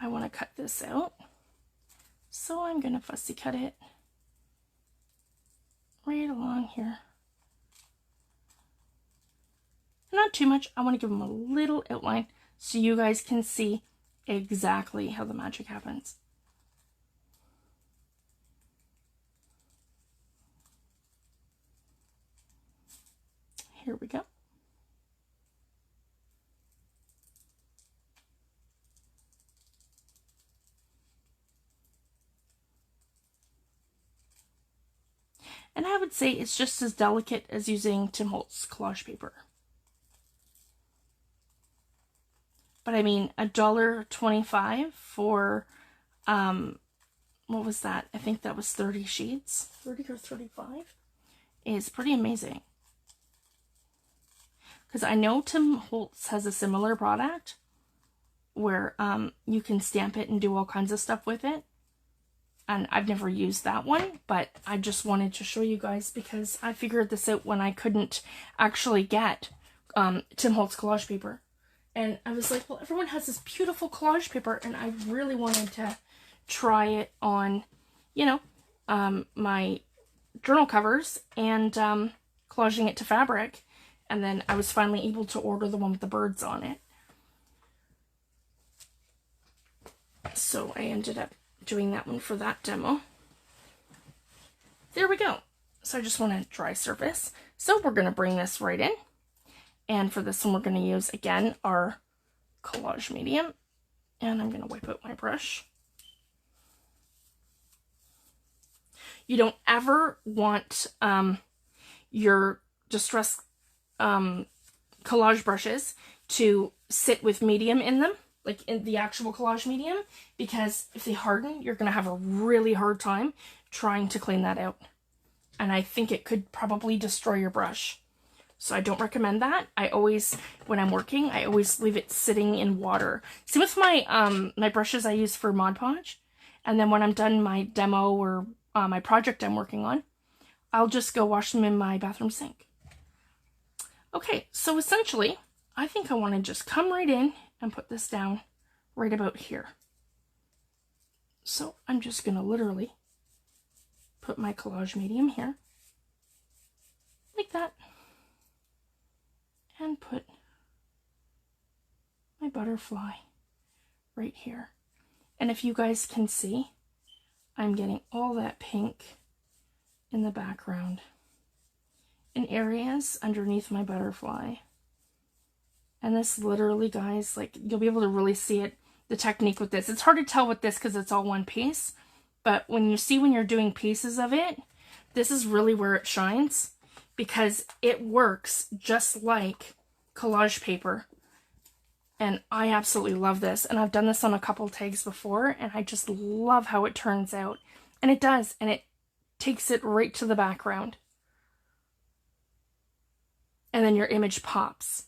I want to cut this out. So I'm going to fussy cut it right along here. Not too much. I want to give them a little outline so you guys can see exactly how the magic happens. Here we go. And I would say it's just as delicate as using Tim Holtz collage paper. But I mean, $1.25 for, what was that? I think that was 30 sheets, 30 or 35, is pretty amazing. Because I know Tim Holtz has a similar product where you can stamp it and do all kinds of stuff with it. And I've never used that one, but I just wanted to show you guys because I figured this out when I couldn't actually get Tim Holtz collage paper. And I was like, well, everyone has this beautiful collage paper, and I really wanted to try it on, you know, my journal covers and collaging it to fabric. And then I was finally able to order the one with the birds on it. So I ended up doing that one for that demo. There we go. So I just want a dry surface. So we're going to bring this right in. And for this one, we're going to use, again, our collage medium. And I'm going to wipe out my brush. You don't ever want your distress collage brushes to sit with medium in them, like in the actual collage medium, because if they harden, you're going to have a really hard time trying to clean that out. And I think it could probably destroy your brush. So I don't recommend that. I always, when I'm working, I always leave it sitting in water. Same with my my brushes I use for Mod Podge. And then when I'm done my demo or my project I'm working on, I'll just go wash them in my bathroom sink. Okay, so essentially, I think I want to just come right in and put this down right about here. So I'm just going to literally put my collage medium here, like that, and put my butterfly right here. And if you guys can see, I'm getting all that pink in the background in areas underneath my butterfly. And this literally, guys, like, you'll be able to really see it, the technique with this. It's hard to tell with this because it's all one piece, but when you're doing pieces of it, this is really where it shines, because it works just like collage paper. And I absolutely love this. And I've done this on a couple tags before, and I just love how it turns out. And it does, and it takes it right to the background. And then your image pops,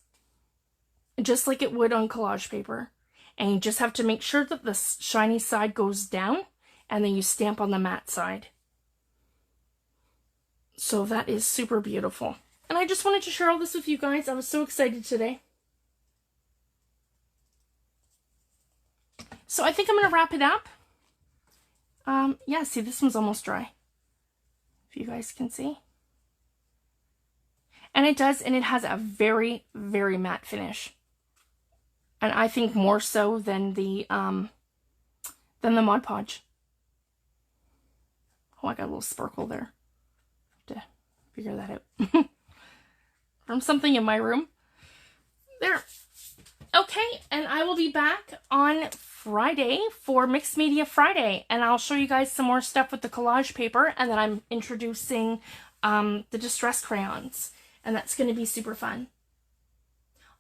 just like it would on collage paper. And you just have to make sure that the shiny side goes down, and then you stamp on the matte side. So that is super beautiful. And I just wanted to share all this with you guys. I was so excited today. So I think I'm going to wrap it up. Yeah, see, this one's almost dry, if you guys can see. And it does, and it has a very, very matte finish. And I think more so than the Mod Podge. Oh, I got a little sparkle there. Have to figure that out. From something in my room. There. Okay, and I will be back on Friday for Mixed Media Friday, and I'll show you guys some more stuff with the collage paper, and then I'm introducing the distress crayons, and that's going to be super fun.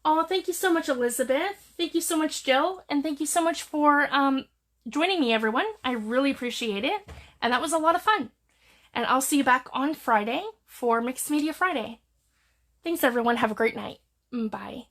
Oh, thank you so much, Elizabeth. Thank you so much, Jill, and thank you so much for joining me, everyone. I really appreciate it, and that was a lot of fun. And I'll see you back on Friday for Mixed Media Friday. Thanks, everyone. Have a great night. Bye.